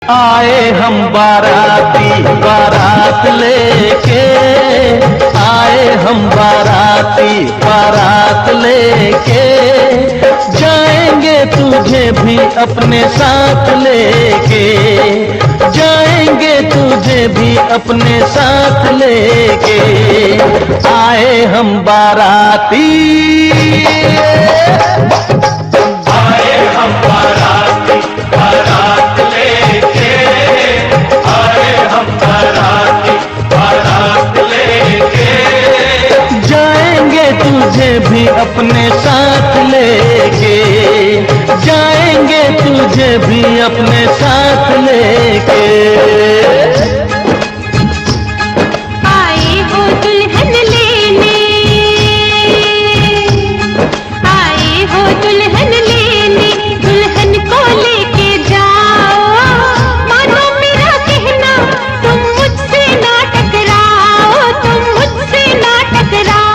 आए हम बाराती बारात लेके, आए हम बाराती बारात लेके, जाएंगे तुझे भी अपने साथ लेके, जाएंगे तुझे भी अपने साथ लेके, आए हम बाराती, आए हम बाराती बारात लेके, आए हम बाराती बारात लेके, जाएंगे तुझे भी अपने साथ लेके, जाएंगे तुझे भी अपने साथ लेके। आए हो दुल्हन लेने, आए हो दुल्हन लेने, दुल्हन को लेके जाओ, मानो मेरा कहना तुम मुझसे ना टकराओ, तुम मुझसे ना टकराओ।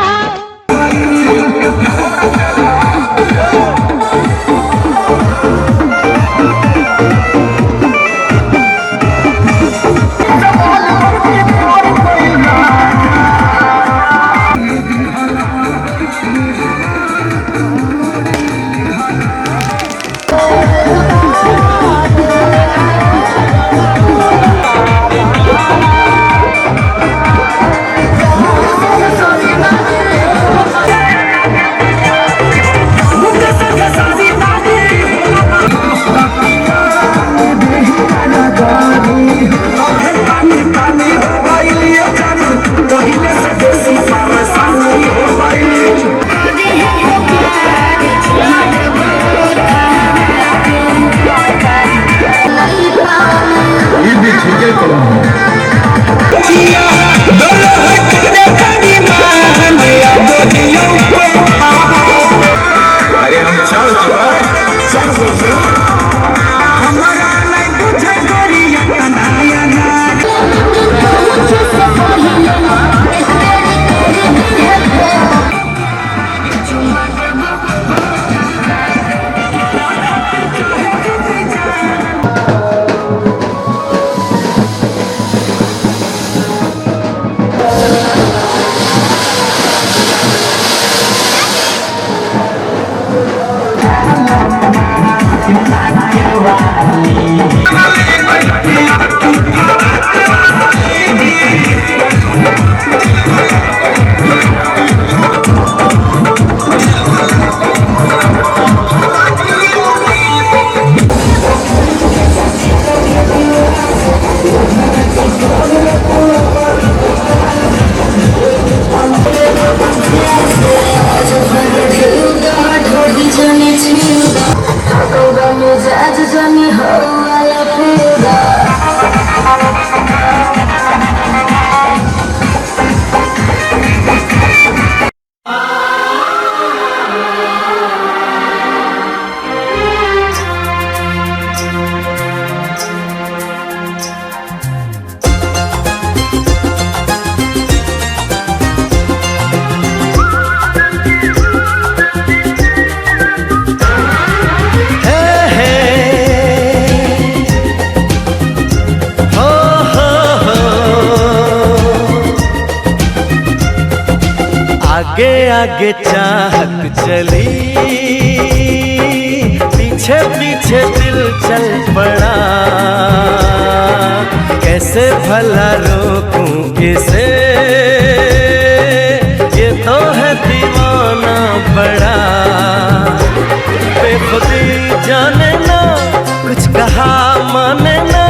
आगे आगे चाहत चली, पीछे पीछे दिल चल पड़ा, कैसे भला रोकूं इसे, ये तो है दीवाना बड़ा, बेखुदी जाने ना, कुछ कहा माने ना,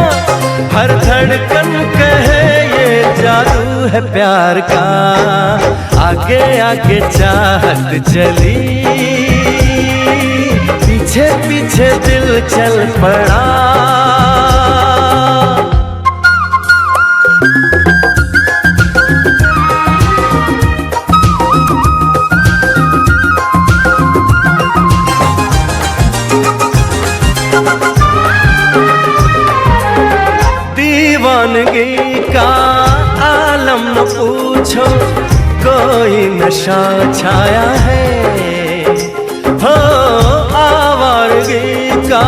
हर धड़कन कहे ये जादू है प्यार का, आगे आगे चाहत चली, पीछे पीछे दिल चल पड़ा। दीवानगी का आलम न पूछो, कोई नशा छाया है, हो आवारगी का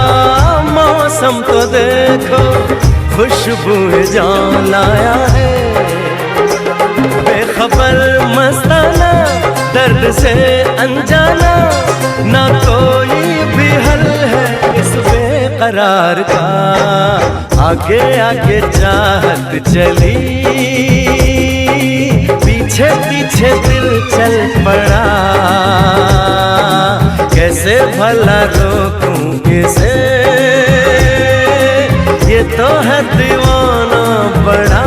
मौसम तो देखो, खुशबू जान लाया है। बेखबर मस्ताना दर्द से अनजाना, ना कोई भी हल है इस बेकरार का। आगे आगे चाहत चली, पीछे पीछे दिल चल पड़ा। कैसे भला रोकूं इसे, ये तो है दीवाना बड़ा।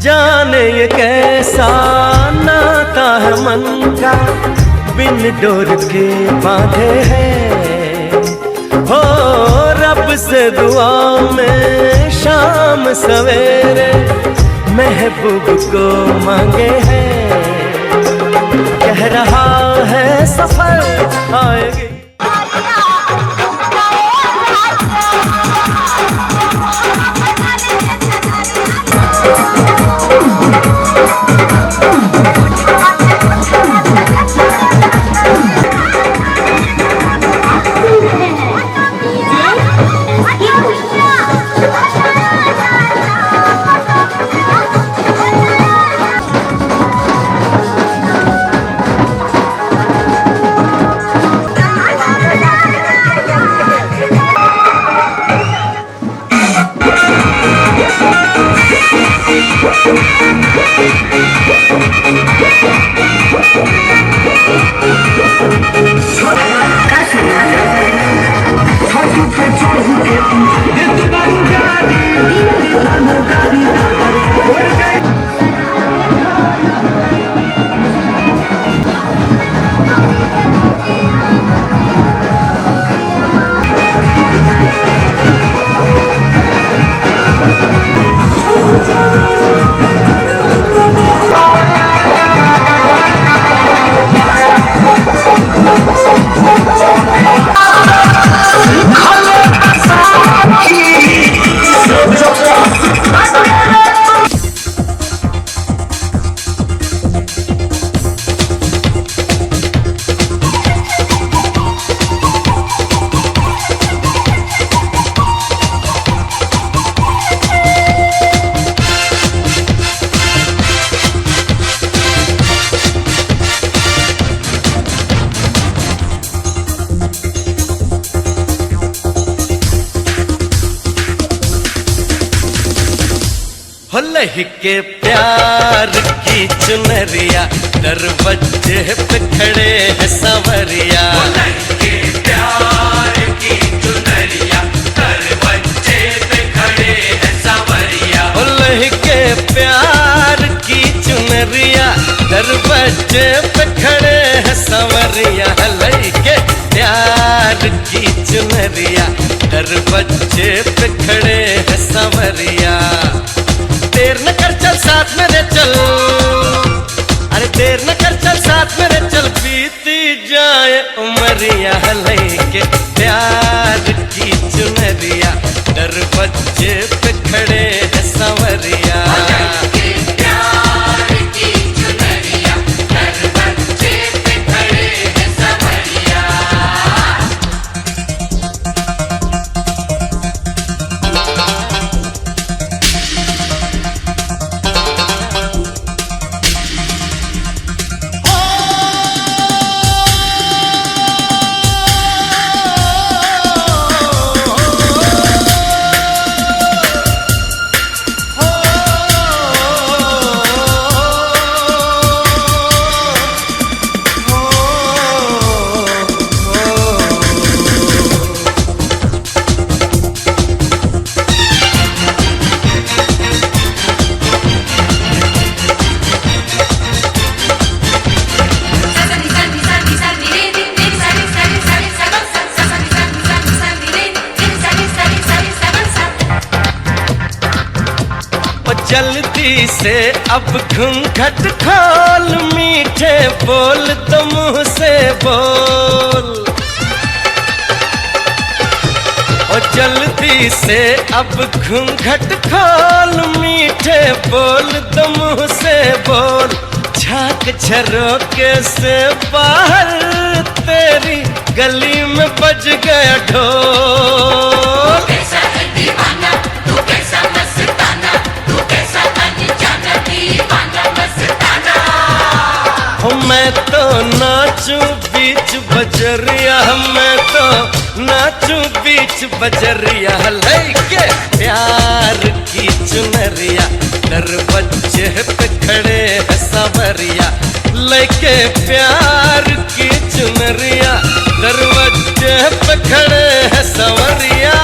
जाने ये कैसा नाता है मन का, बिन डोर के बांधे हैं। हो रब से दुआ में शाम सवेरे महबूब को मांगे हैं। कह रहा है सफर आएगी। के प्यार की चुनरिया, दरवाजे पे खड़े हैं संवरिया। के प्यार की चुनरिया, दरवाजे पे खड़े हैं संवरिया। के प्यार की चुनरिया, दरवाजे पे खड़े हैं संवरिया। के प्यार की चुनरिया, दरवाजे पे खड़े हैं संवरिया। देर न कर चल साथ मेरे चल, अरे देर न कर चल साथ मेरे चल, बीती जाए उमरिया। के प्यार की चुनरिया, दरवाजे पे खड़े हैं संवरिया। जल्दी से अब घूंघट खोल, मीठे बोल तो मुंह से बोल। ओ जल्दी से अब घूंघट खोल, मीठे बोल तो मुंह से बोल। झांक झरोके से बाहर तेरी गली में बज गया ढोल। कैसा है दीवाना तू, कैसा मस्ताना तू, कैसा अनजाना दीवाना मस्ताना। हो मैं तो नाचूं बीच बजरिया, मैं तो नाचूं बीच बजरिया। लैके प्यार की चुनरिया, दरवाजे पे खड़े है सांवरिया। लैके प्यार की चुनरिया, दरवाजे पे खड़े है सांवरिया।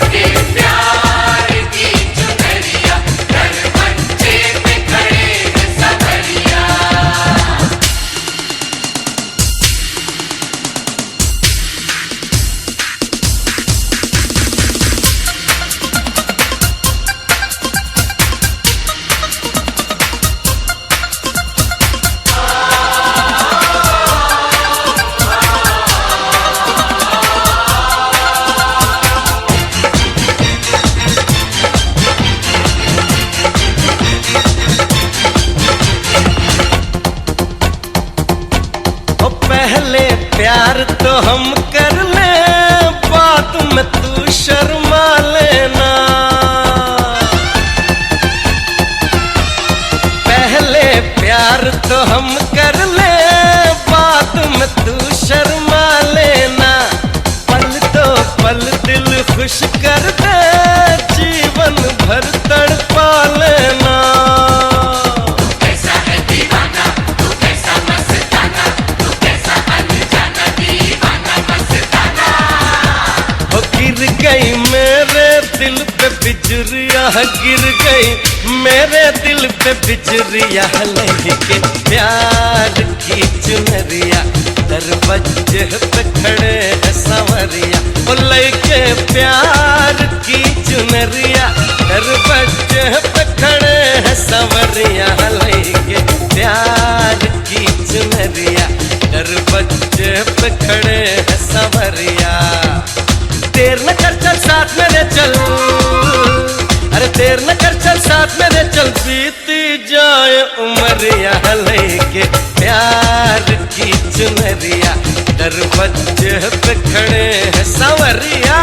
के प्यार की चुनरिया, दरवाजे पे खड़े हैं सांवरिया। पहले प्यार तो हम कर ले, बात में तू शर्मा लेना। पहले प्यार तो हम कर ले, बात में तू शर्मा लेना। पल तो पल दिल खुश कर दे, जीवन भर तड़पा लेना। कैसा है दीवाना तू, कैसा मस्ताना तू, कैसा अनजाना दीवाना मस्ताना। हो गिर गई मेरे दिल पे बिजरिया, गिर गई मेरे दिल पे बिजरिया। लैके प्यार की चुनरिया, दरवाजे पे खड़े है सांवरिया। ओ लैके प्यार की चुनरिया, दरवाजे पे खड़े है सांवरिया। लैके प्यार की चुनरिया, दरवाजे पे खड़े है सांवरिया। देर न कर चल साथ मेरे चल, अरे देर न कर चल साथ मेरे चल, बीती जाए उमरिया। लैके प्यार की चुनरिया, दरवाजे पे खड़े हैं सांवरिया।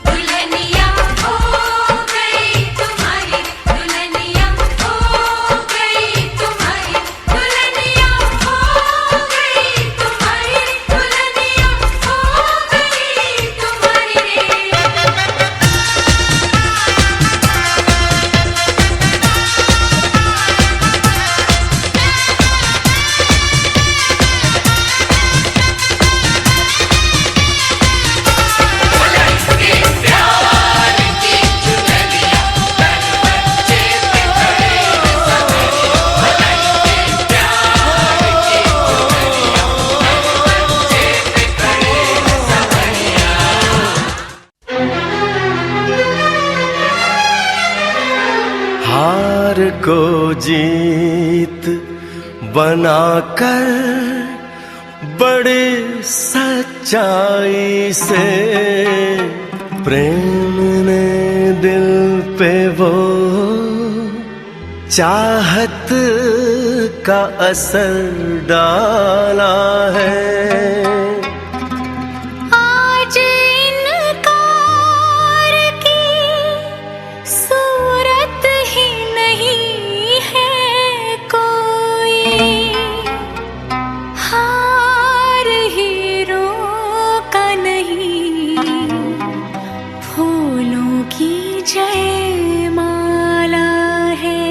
दुल्हनिया हो गई तुम्हारी, दुल्हनिया हो गई तुम्हारी, दुल्हनिया हो गई तुम्हारी, दुल्हनिया हो गई तुम्हारी रे। के प्यार की चुनरिया, दरवाजे पे खड़े हैं सांवरिया। के प्यार की चुनरिया, दरवाजे पे खड़े हैं सांवरिया। हार को जीत बनाकर, बड़ी सच्चाई से प्रेम ने दिल पे वो चाहत का असर डाला है। आज इनकार की सूरत ही नहीं है कोई, हार हीरों का नहीं, फूलों की जयमाला है।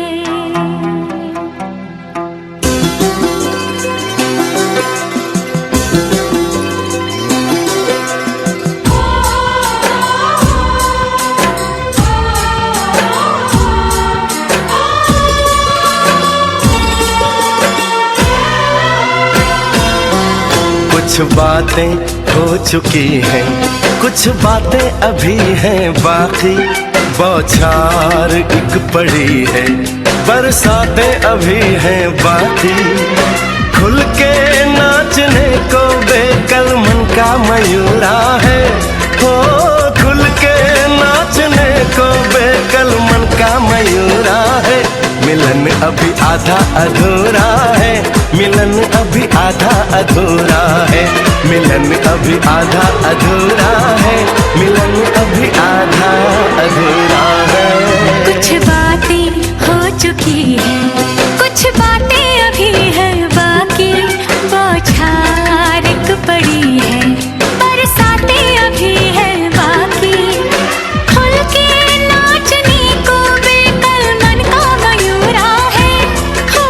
कुछ बातें हो चुकी हैं, कुछ बातें अभी हैं बाकी, बौछार एक पड़ी है, बरसातें अभी हैं बाकी। खुल के नाचने को बेकल मन का मयूरा है, हो खुल के नाचने को बेकल मन का मयूरा है। मिलन अभी आधा अधूरा है, मिलन अभी आधा अधूरा है, मिलन अभी आधा अधूरा है, मिलन अभी आधा अधूरा है। कुछ बातें हो चुकी हैं, कुछ बातें अभी हैं बाकी, बौछार एक पड़ी है, बरसातें अभी हैं बाकी। खुल के नाचने को बेकल मन का मयूरा है, हो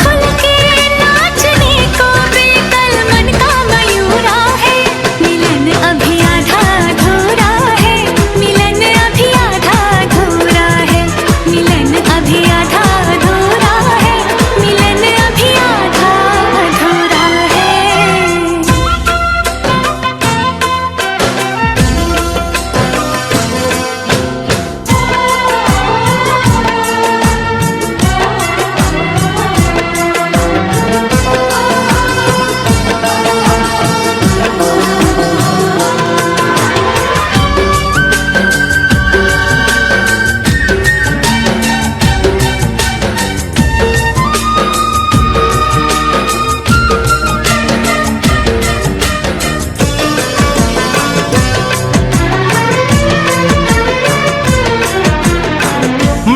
खुल के नाचने को बेकल मन का मयूरा है। मिलन अभी आधा अधूरा है, मिलन अभी आधा अधूरा है, मिलन अभी आधा अधूरा है, मिलन अभी आधा अधूरा है।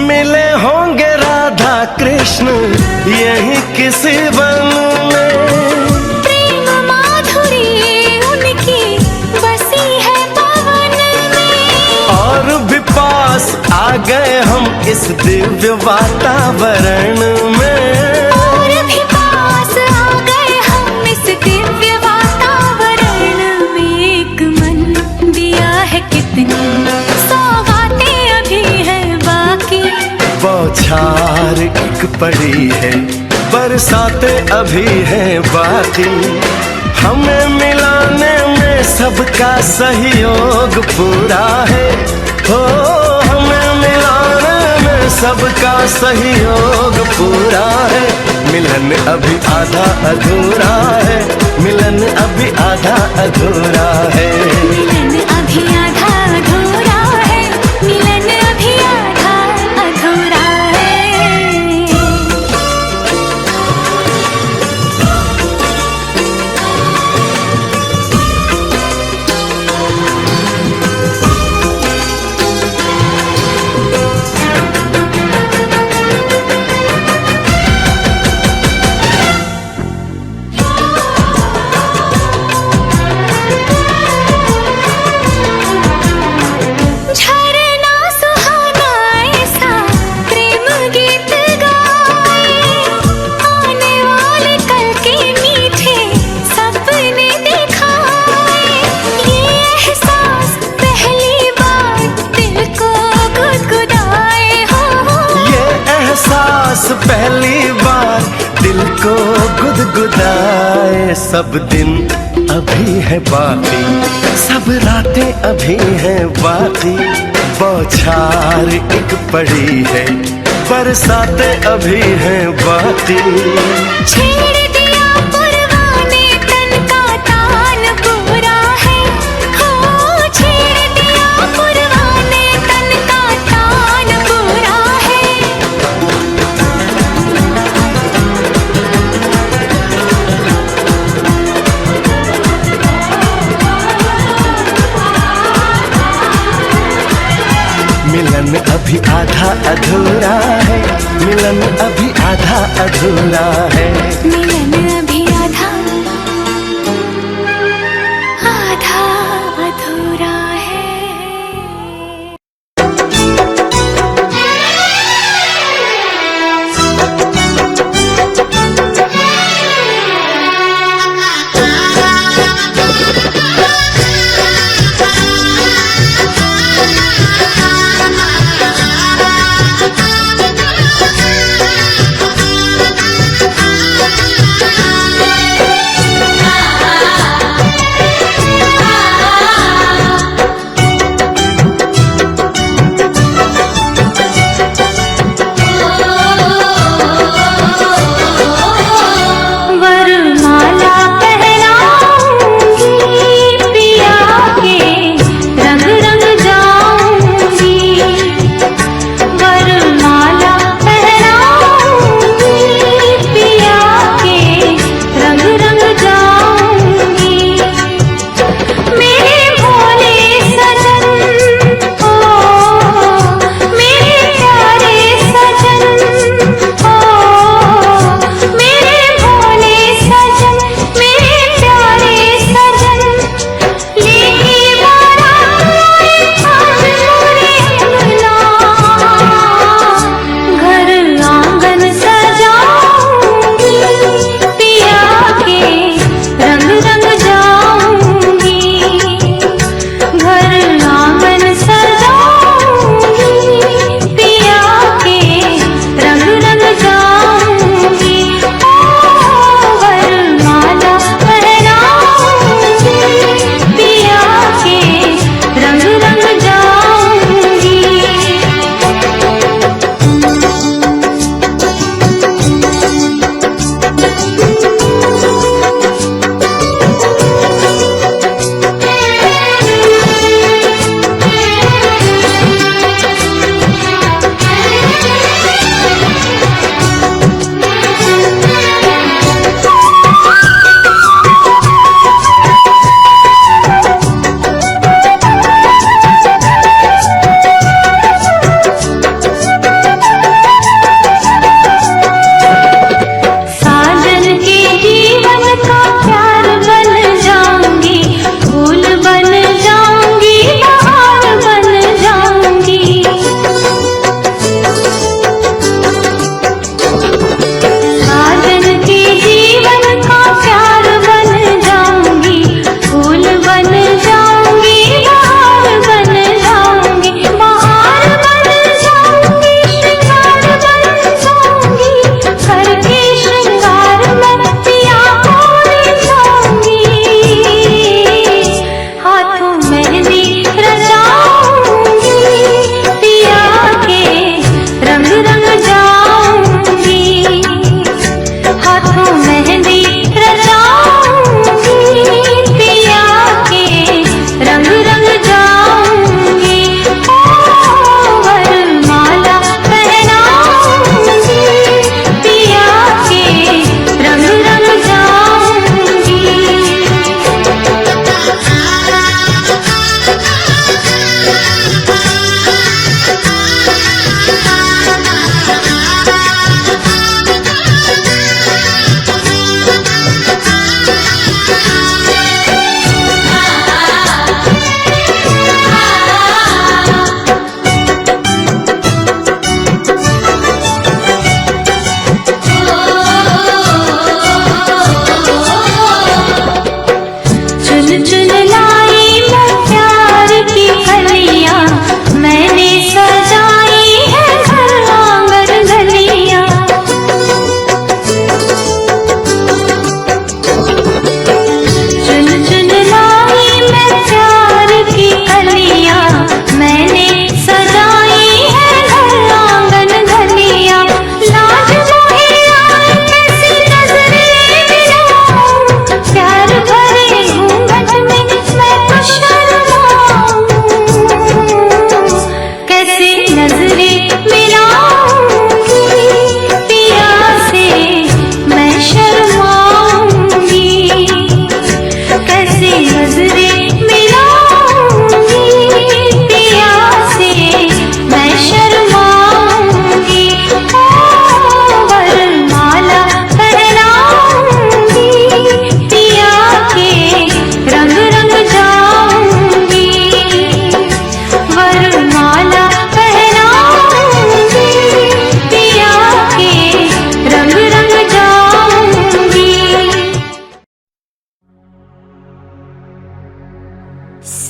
मिले होंगे राधा कृष्ण यही किसी वन में, प्रेम माधुरी उनकी बसी है पवन में, और भी पास आ गए हम इस दिव्य वातावरण में। और भी पास आ गए हम इस दिव्य वातावरण में। एक मन दिया है कितनी सौगातें अभी हैं बाकी, बौछार एक पड़ी है, बरसातें अभी हैं बाकी। हमें मिलाने में सबका सहयोग पूरा है, हो हमें मिलाने में सबका सहयोग पूरा है। मिलन अभी आधा अधूरा है, मिलन अभी आधा अधूरा है। मिलन अभी आधा अधूरा है, मिलन अभी आधा अधूरा है। झरना सुहाना ऐसा प्रेम गीत गाए, आने वाले कल के मीठे सपने दिखाए। ये एहसास पहली बार दिल को गुदगुदाए, हो ये एहसास पहली बार दिल को गुदगुदाए। सब दिन अभी है बाकी, सब रातें अभी हैं बाकी, बौछार एक पड़ी है, बरसातें अभी हैं बाकी। छेड़ दिया परवाने तन का तान पूरा है, हो छेड़ दिया परवाने तन का तान पूरा है। मिलन अभी आधा अधूरा है, मिलन अभी आधा अधूरा है। मिलन अभी आधा आधा अधूरा है। Thank you.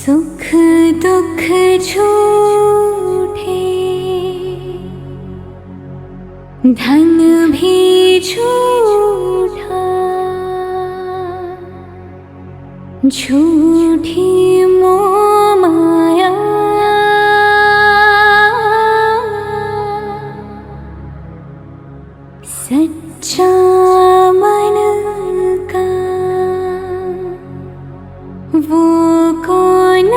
सुख दुख झूठे, धन भी झूठा, झूठी मोह माया, सच्चा मन का वो कौन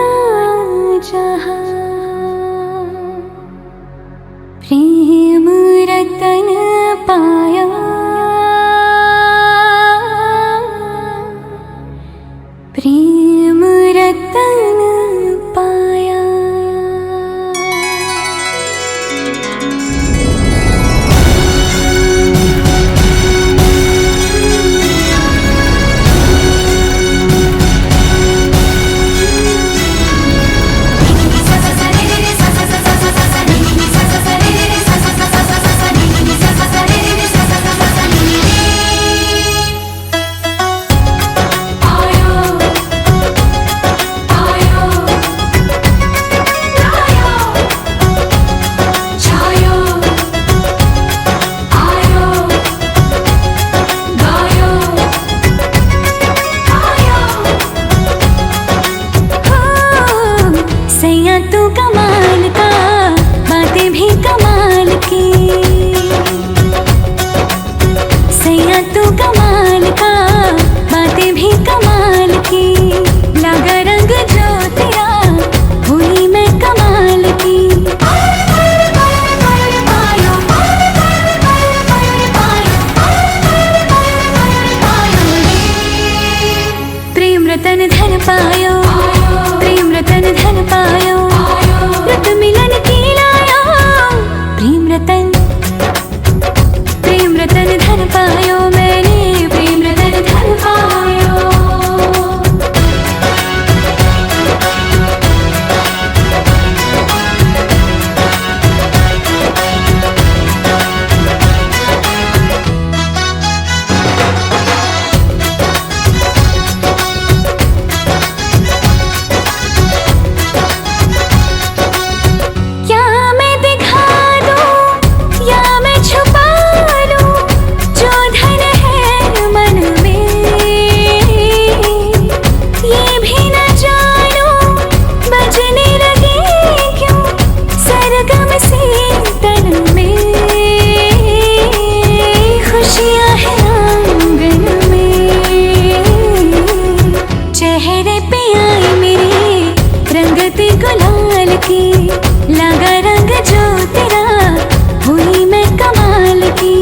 जहाँ, प्रेम रतन पाया, प्रेम रतन पाया। तू कमाल का, बातें भी कमाल की, सैया तू कमाल का, बातें भी कमाल की, लगा रंग जो तेरा हुई मैं कमाल की। प्रेम रतन धन पायो, प्रेम रतन धन पायो, रत मिलन की लाया, प्रेम रतन धन पायो मैंने, प्रेम रतन धन पायो। गुलाल की, लगा रंग जो तेरा हुई मैं कमाल की।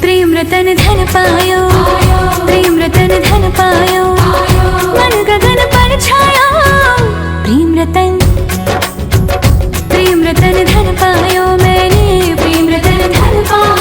प्रेम रतन धन पायो, प्रेम रतन धन पायो, मन गगन पर छाया, प्रेम रतन धन पायो मैंने, प्रेम रतन धन पायो।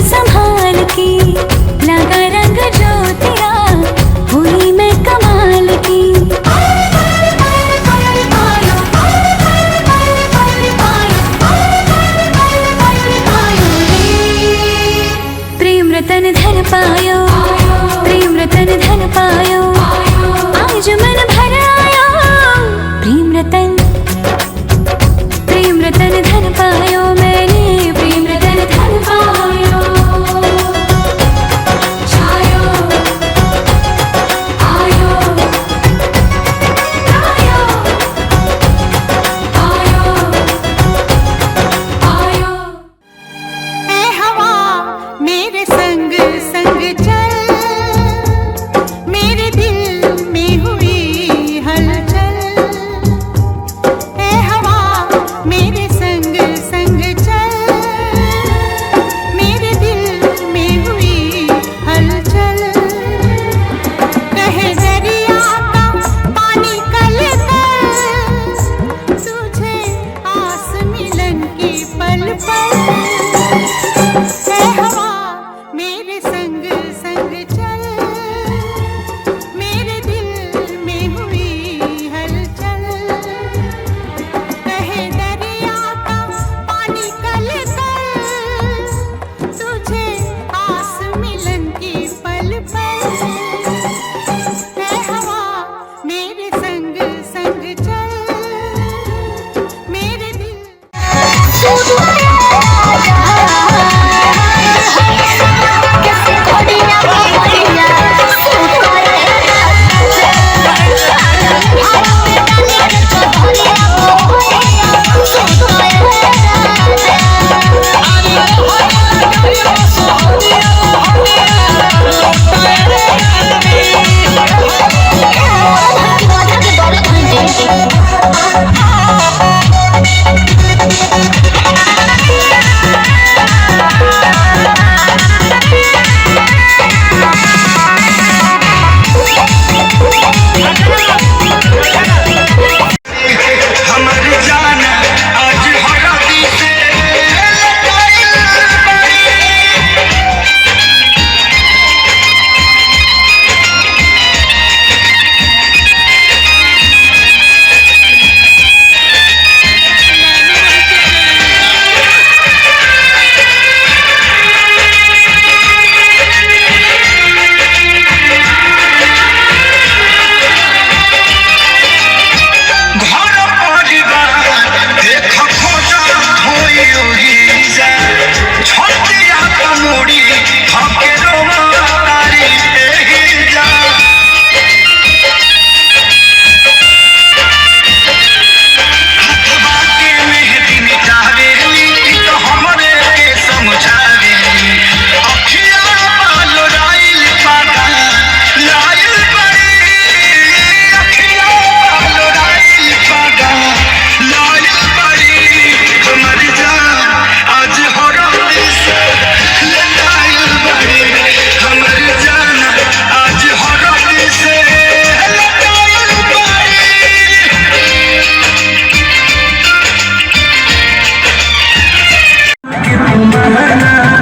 संभाल की, लगा रंग जो तेरा हुई मैं कमाल की। प्रेम रतन धन पायो, प्रेम रतन धन पायो, आज मन भर आया, प्रेम रतन धन पायो मैंने, प्रेम रतन धन पायो। महना